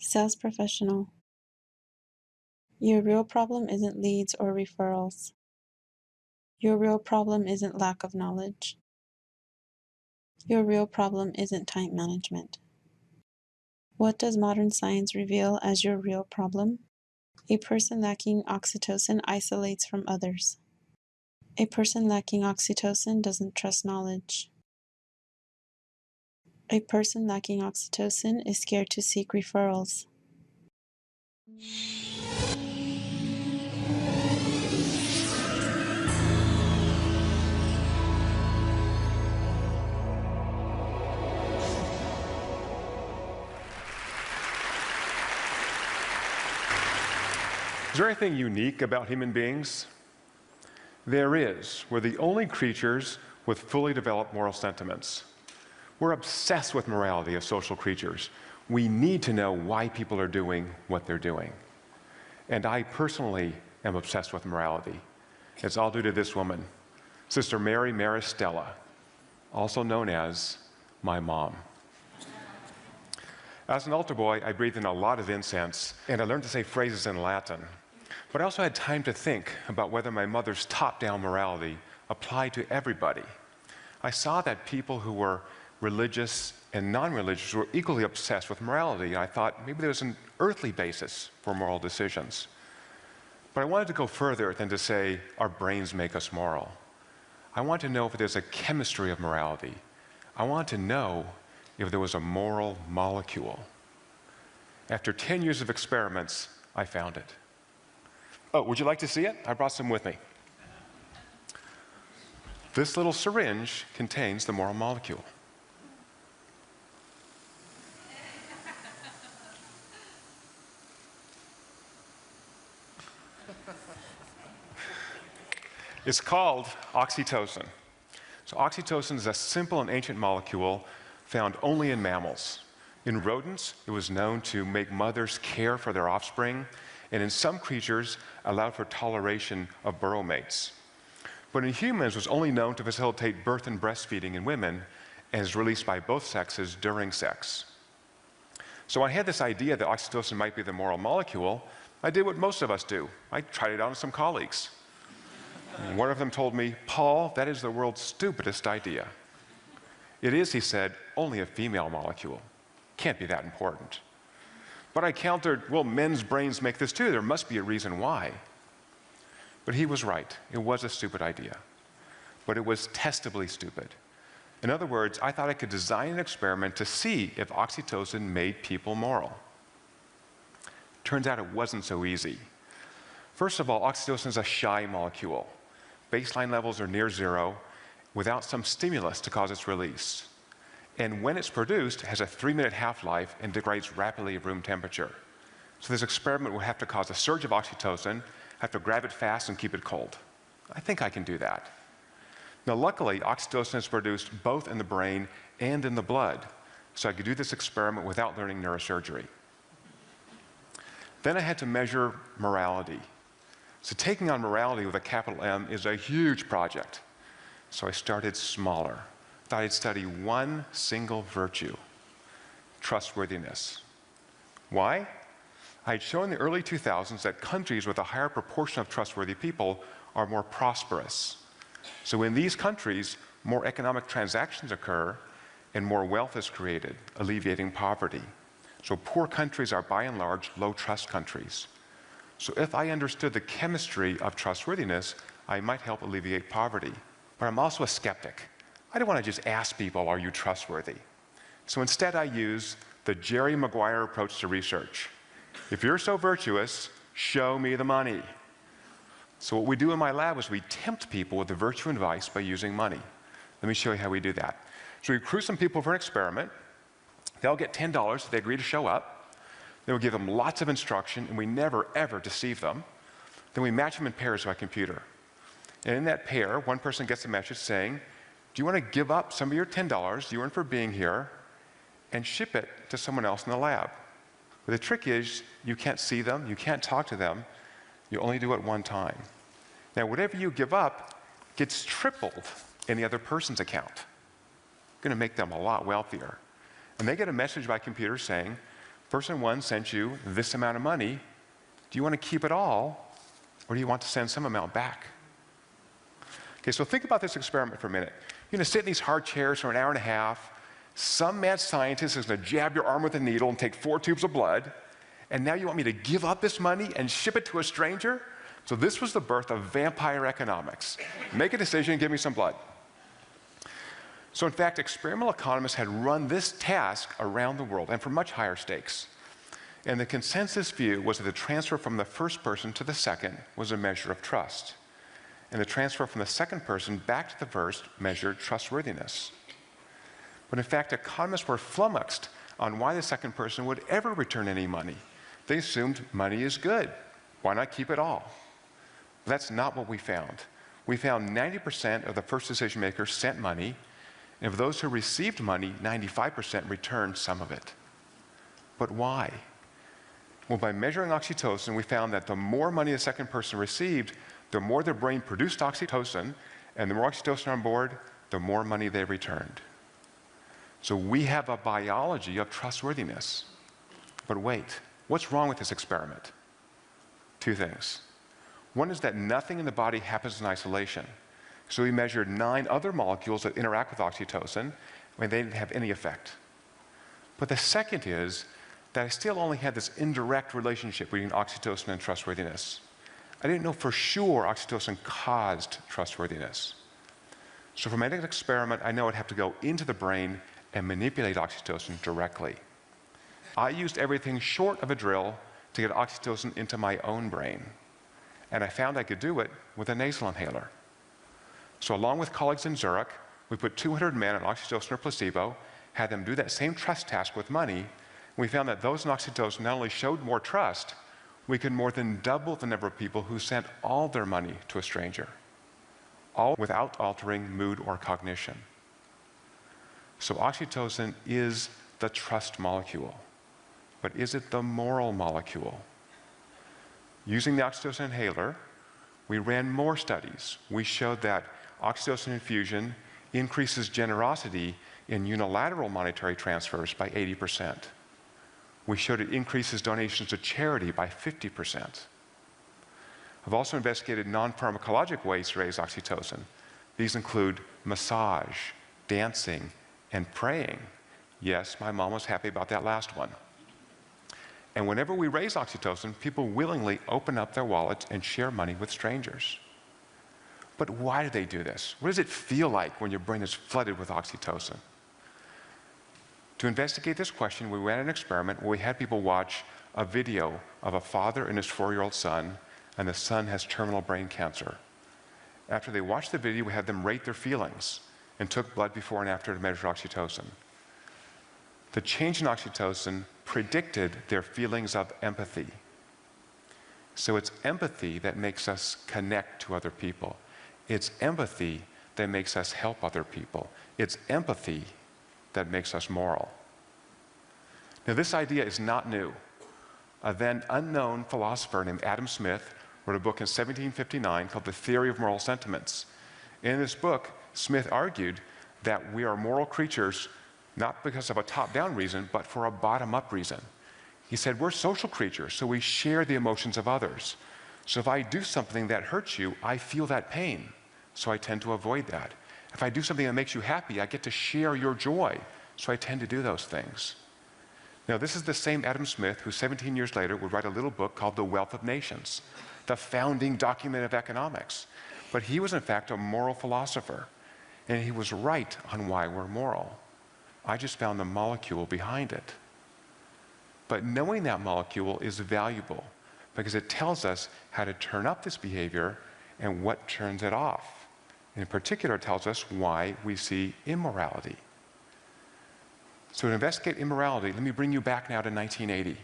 Sales professional. Your real problem isn't leads or referrals. Your real problem isn't lack of knowledge. Your real problem isn't time management. What does modern science reveal as your real problem? A person lacking oxytocin isolates from others. A person lacking oxytocin doesn't trust knowledge. A person lacking oxytocin is scared to seek referrals. Is there anything unique about human beings? There is. We're the only creatures with fully developed moral sentiments. We're obsessed with morality as social creatures. We need to know why people are doing what they're doing. And I personally am obsessed with morality. It's all due to this woman, Sister Mary Maristella, also known as my mom. As an altar boy, I breathed in a lot of incense, and I learned to say phrases in Latin. But I also had time to think about whether my mother's top-down morality applied to everybody. I saw that people who were religious and non-religious were equally obsessed with morality. I thought maybe there was an earthly basis for moral decisions. But I wanted to go further than to say our brains make us moral. I wanted to know if there's a chemistry of morality. I wanted to know if there was a moral molecule. After 10 years of experiments, I found it. Oh, would you like to see it? I brought some with me. This little syringe contains the moral molecule. It's called oxytocin. So oxytocin is a simple and ancient molecule found only in mammals. In rodents, it was known to make mothers care for their offspring, and in some creatures, allowed for toleration of burrow mates. But in humans, it was only known to facilitate birth and breastfeeding in women, and is released by both sexes during sex. So when I had this idea that oxytocin might be the moral molecule, I did what most of us do. I tried it out on some colleagues. And one of them told me, "Paul, that is the world's stupidest idea." It is, he said, only a female molecule. Can't be that important. But I countered, well, men's brains make this too. There must be a reason why. But he was right. It was a stupid idea. But it was testably stupid. In other words, I thought I could design an experiment to see if oxytocin made people moral. Turns out it wasn't so easy. First of all, oxytocin is a shy molecule. Baseline levels are near zero without some stimulus to cause its release. And when it's produced, it has a 3-minute half-life and degrades rapidly at room temperature. So this experiment would have to cause a surge of oxytocin, have to grab it fast and keep it cold. I think I can do that. Now luckily, oxytocin is produced both in the brain and in the blood, so I could do this experiment without learning neurosurgery. Then I had to measure morality. So taking on morality with a capital M is a huge project. So I started smaller. Thought I'd study one single virtue, trustworthiness. Why? I had shown in the early 2000s that countries with a higher proportion of trustworthy people are more prosperous. So in these countries, more economic transactions occur and more wealth is created, alleviating poverty. So poor countries are by and large low trust countries. So if I understood the chemistry of trustworthiness, I might help alleviate poverty. But I'm also a skeptic. I don't want to just ask people, are you trustworthy? So instead I use the Jerry Maguire approach to research. If you're so virtuous, show me the money. So what we do in my lab is we tempt people with the virtue and vice by using money. Let me show you how we do that. So we recruit some people for an experiment. They'll get $10 if they agree to show up. Then we give them lots of instruction, and we never, ever deceive them. Then we match them in pairs by computer. And in that pair, one person gets a message saying, do you want to give up some of your $10 you earned for being here and ship it to someone else in the lab? But the trick is you can't see them, you can't talk to them, you only do it one time. Now whatever you give up gets tripled in the other person's account. Going to make them a lot wealthier. And they get a message by computer saying, Person one sent you this amount of money. Do you want to keep it all, or do you want to send some amount back? Okay, so think about this experiment for a minute. You're going to sit in these hard chairs for an hour and a half. Some mad scientist is going to jab your arm with a needle and take 4 tubes of blood. And now you want me to give up this money and ship it to a stranger? So this was the birth of vampire economics. Make a decision, give me some blood. So in fact, experimental economists had run this task around the world, and for much higher stakes. And the consensus view was that the transfer from the first person to the second was a measure of trust. And the transfer from the second person back to the first measured trustworthiness. But in fact, economists were flummoxed on why the second person would ever return any money. They assumed money is good. Why not keep it all? But that's not what we found. We found 90% of the first decision makers sent money, and of those who received money, 95% returned some of it. But why? Well, by measuring oxytocin, we found that the more money the second person received, the more their brain produced oxytocin, and the more oxytocin on board, the more money they returned. So we have a biology of trustworthiness. But wait, what's wrong with this experiment? 2 things. One is that nothing in the body happens in isolation. So we measured 9 other molecules that interact with oxytocin, and they didn't have any effect. But the second is that I still only had this indirect relationship between oxytocin and trustworthiness. I didn't know for sure oxytocin caused trustworthiness. So for my next experiment, I know I'd have to go into the brain and manipulate oxytocin directly. I used everything short of a drill to get oxytocin into my own brain. And I found I could do it with a nasal inhaler. So along with colleagues in Zurich, we put 200 men on oxytocin or placebo, had them do that same trust task with money. We found that those on oxytocin not only showed more trust, we could more than double the number of people who sent all their money to a stranger, all without altering mood or cognition. So oxytocin is the trust molecule, but is it the moral molecule? Using the oxytocin inhaler, we ran more studies. We showed that oxytocin infusion increases generosity in unilateral monetary transfers by 80%. We showed it increases donations to charity by 50%. I've also investigated non-pharmacologic ways to raise oxytocin. These include massage, dancing, and praying. Yes, my mom was happy about that last one. And whenever we raise oxytocin, people willingly open up their wallets and share money with strangers. But why do they do this? What does it feel like when your brain is flooded with oxytocin? To investigate this question, we ran an experiment where we had people watch a video of a father and his 4-year-old son, and the son has terminal brain cancer. After they watched the video, we had them rate their feelings and took blood before and after to measure oxytocin. The change in oxytocin predicted their feelings of empathy. So it's empathy that makes us connect to other people. It's empathy that makes us help other people. It's empathy that makes us moral. Now, this idea is not new. A then unknown philosopher named Adam Smith wrote a book in 1759 called The Theory of Moral Sentiments. In this book, Smith argued that we are moral creatures not because of a top-down reason, but for a bottom-up reason. He said, we're social creatures, so we share the emotions of others. So if I do something that hurts you, I feel that pain, so I tend to avoid that. If I do something that makes you happy, I get to share your joy, so I tend to do those things. Now, this is the same Adam Smith who 17 years later would write a little book called The Wealth of Nations, the founding document of economics. But he was, in fact, a moral philosopher, and he was right on why we're moral. I just found the molecule behind it. But knowing that molecule is valuable because it tells us how to turn up this behavior and what turns it off. In particular, it tells us why we see immorality. So to investigate immorality, let me bring you back now to 1980.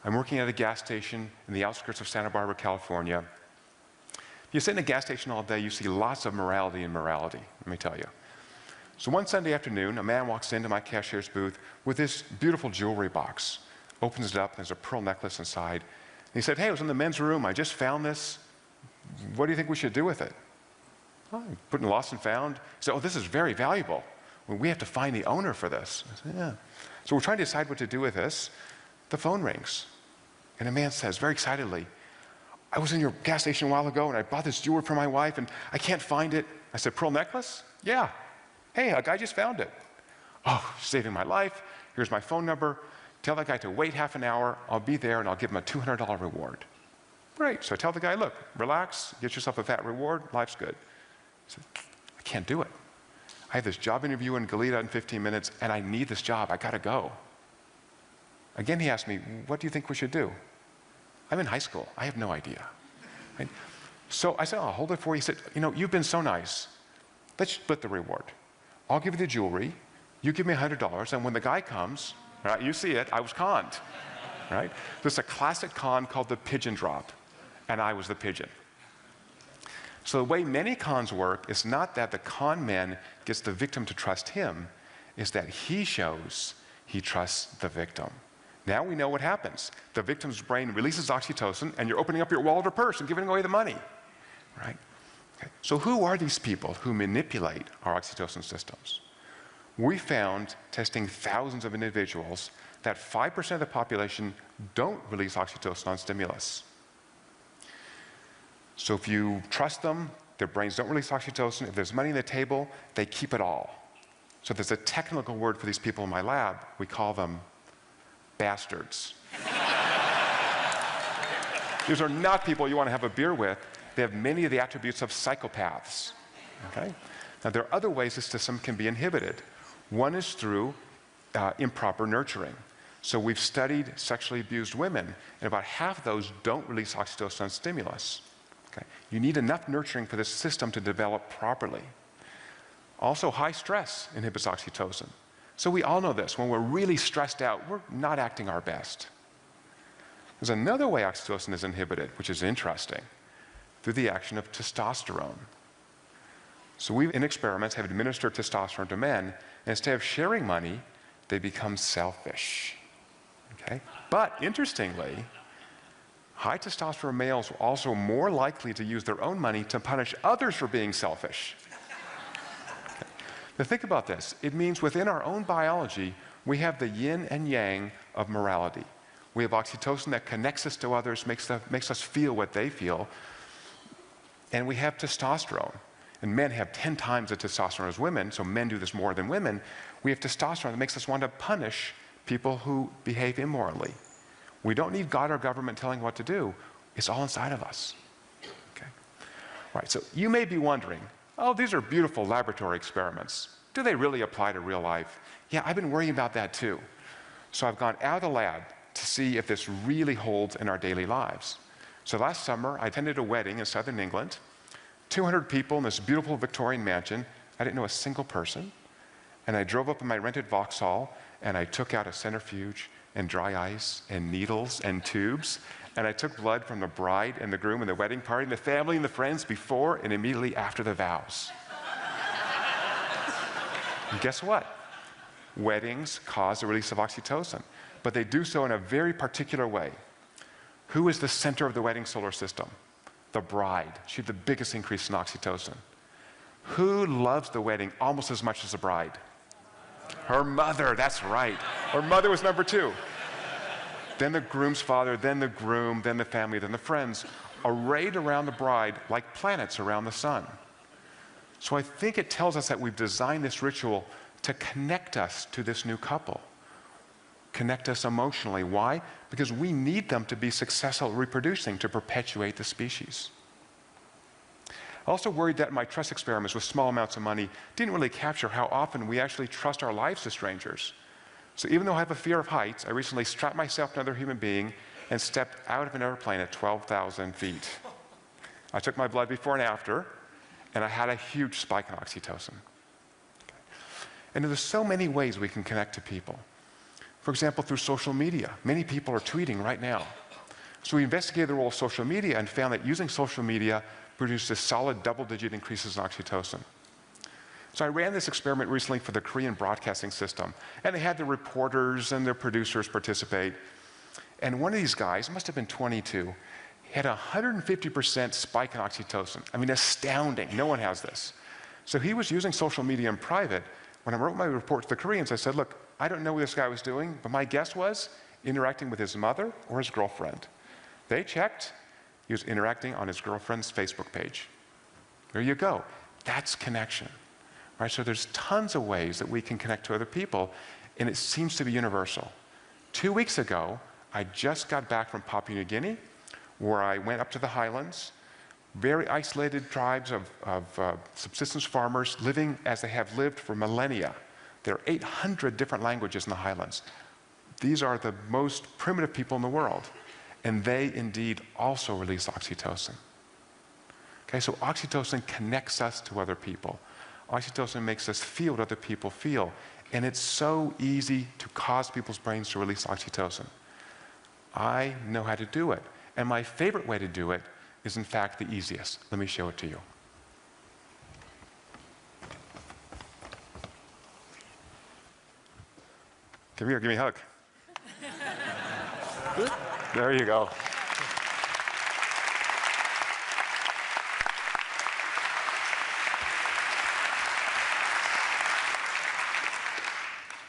I'm working at a gas station in the outskirts of Santa Barbara, California. If you sit in a gas station all day, you see lots of morality and morality, let me tell you. So one Sunday afternoon, a man walks into my cashier's booth with this beautiful jewelry box, opens it up, and there's a pearl necklace inside. And he said, hey, I was in the men's room, I just found this. What do you think we should do with it? Oh, put in lost and found. He said, oh, this is very valuable. Well, we have to find the owner for this. I said, yeah. So we're trying to decide what to do with this. The phone rings, and a man says very excitedly, I was in your gas station a while ago, and I bought this jewelry for my wife, and I can't find it. I said, pearl necklace? Yeah. Hey, a guy just found it. Oh, saving my life. Here's my phone number. Tell that guy to wait half an hour. I'll be there, and I'll give him a $200 reward. Great. So I tell the guy, look, relax, get yourself a fat reward, life's good. I said, I can't do it. I have this job interview in Goleta in 15 minutes, and I need this job. I got to go. Again, he asked me, what do you think we should do? I'm in high school. I have no idea. Right? So I said, I'll hold it for you. He said, you've been so nice. Let's split the reward. I'll give you the jewelry. You give me $100, and when the guy comes, right, you see it, I was conned. Right? There's a classic con called the pigeon drop, and I was the pigeon. So the way many cons work is not that the con man gets the victim to trust him, is that he shows he trusts the victim. Now we know what happens. The victim's brain releases oxytocin, and you're opening up your wallet or purse and giving away the money. Right? Okay. So who are these people who manipulate our oxytocin systems? We found, testing thousands of individuals, that 5% of the population don't release oxytocin on stimulus. So if you trust them, their brains don't release oxytocin. If there's money on the table, they keep it all. So there's a technical word for these people in my lab. We call them bastards. These are not people you want to have a beer with. They have many of the attributes of psychopaths. Okay? Now, there are other ways this system can be inhibited. One is through improper nurturing. So we've studied sexually abused women, and about half of those don't release oxytocin on stimulus. Okay? You need enough nurturing for this system to develop properly. Also, high stress inhibits oxytocin. So we all know this. When we're really stressed out, we're not acting our best. There's another way oxytocin is inhibited, which is interesting, through the action of testosterone. So we, in experiments, have administered testosterone to men, and instead of sharing money, they become selfish. Okay? But interestingly, high testosterone males are also more likely to use their own money to punish others for being selfish. Okay. Now think about this. It means within our own biology, we have the yin and yang of morality. We have oxytocin that connects us to others, makes us feel what they feel. And we have testosterone. And men have 10 times the testosterone as women, so men do this more than women. We have testosterone that makes us want to punish people who behave immorally. We don't need God or government telling what to do. It's all inside of us. Okay. All right, so you may be wondering, oh, these are beautiful laboratory experiments. Do they really apply to real life? Yeah, I've been worrying about that too. So I've gone out of the lab to see if this really holds in our daily lives. So last summer, I attended a wedding in southern England. 200 people in this beautiful Victorian mansion. I didn't know a single person. And I drove up in my rented Vauxhall, and I took out a centrifuge and dry ice and needles and tubes, and I took blood from the bride and the groom and the wedding party and the family and the friends before and immediately after the vows. And guess what? Weddings cause the release of oxytocin, but they do so in a very particular way. Who is the center of the wedding solar system? The bride. She had the biggest increase in oxytocin. Who loves the wedding almost as much as the bride? Her mother, that's right. Her mother was number 2. Then the groom's father, then the groom, then the family, then the friends, arrayed around the bride like planets around the sun. So I think it tells us that we've designed this ritual to connect us to this new couple. Connect us emotionally. Why? Because we need them to be successful at reproducing to perpetuate the species. I also worried that my trust experiments with small amounts of money didn't really capture how often we actually trust our lives to strangers. So even though I have a fear of heights, I recently strapped myself to another human being and stepped out of an airplane at 12,000 feet. I took my blood before and after, and I had a huge spike in oxytocin. And there's so many ways we can connect to people. For example, through social media. Many people are tweeting right now. So we investigated the role of social media and found that using social media produces solid double-digit increases in oxytocin. So I ran this experiment recently for the Korean broadcasting system, and they had the reporters and their producers participate. And one of these guys, must have been 22, had a 150% spike in oxytocin. I mean, astounding. No one has this. So he was using social media in private. When I wrote my report to the Koreans, I said, look, I don't know what this guy was doing, but my guess was interacting with his mother or his girlfriend. They checked, he was interacting on his girlfriend's Facebook page. There you go. That's connection. Right? So there's tons of ways that we can connect to other people, and it seems to be universal. 2 weeks ago, I just got back from Papua New Guinea, where I went up to the highlands, very isolated tribes of subsistence farmers living as they have lived for millennia. There are 800 different languages in the highlands. These are the most primitive people in the world, and they indeed also release oxytocin. Okay, so oxytocin connects us to other people. Oxytocin makes us feel what other people feel, and it's so easy to cause people's brains to release oxytocin. I know how to do it, and my favorite way to do it is in fact the easiest. Let me show it to you. Come here, give me a hug. There you go.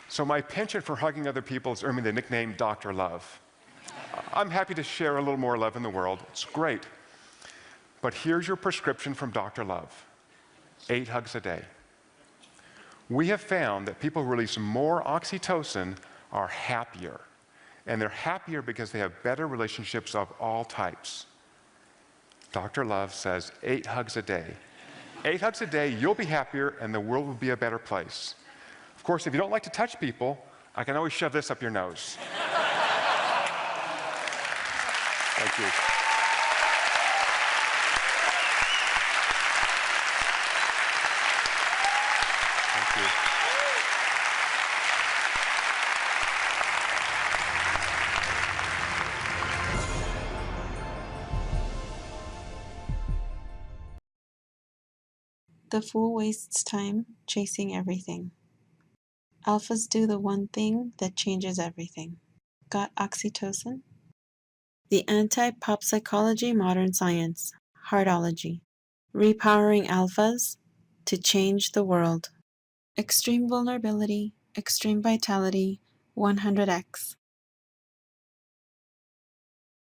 So my penchant for hugging other people has earned me the nickname Dr. Love. I'm happy to share a little more love in the world. It's great. But here's your prescription from Dr. Love. 8 hugs a day. We have found that people who release more oxytocin are happier. And they're happier because they have better relationships of all types. Dr. Love says 8 hugs a day. 8 hugs a day, you'll be happier and the world will be a better place. Of course, if you don't like to touch people, I can always shove this up your nose. Thank you. Thank you. The fool wastes time chasing everything. Alphas do the one thing that changes everything. Got oxytocin? The Anti-Pop Psychology Modern Science, Heartology. Repowering alphas to change the world. Extreme vulnerability, extreme vitality, 100x.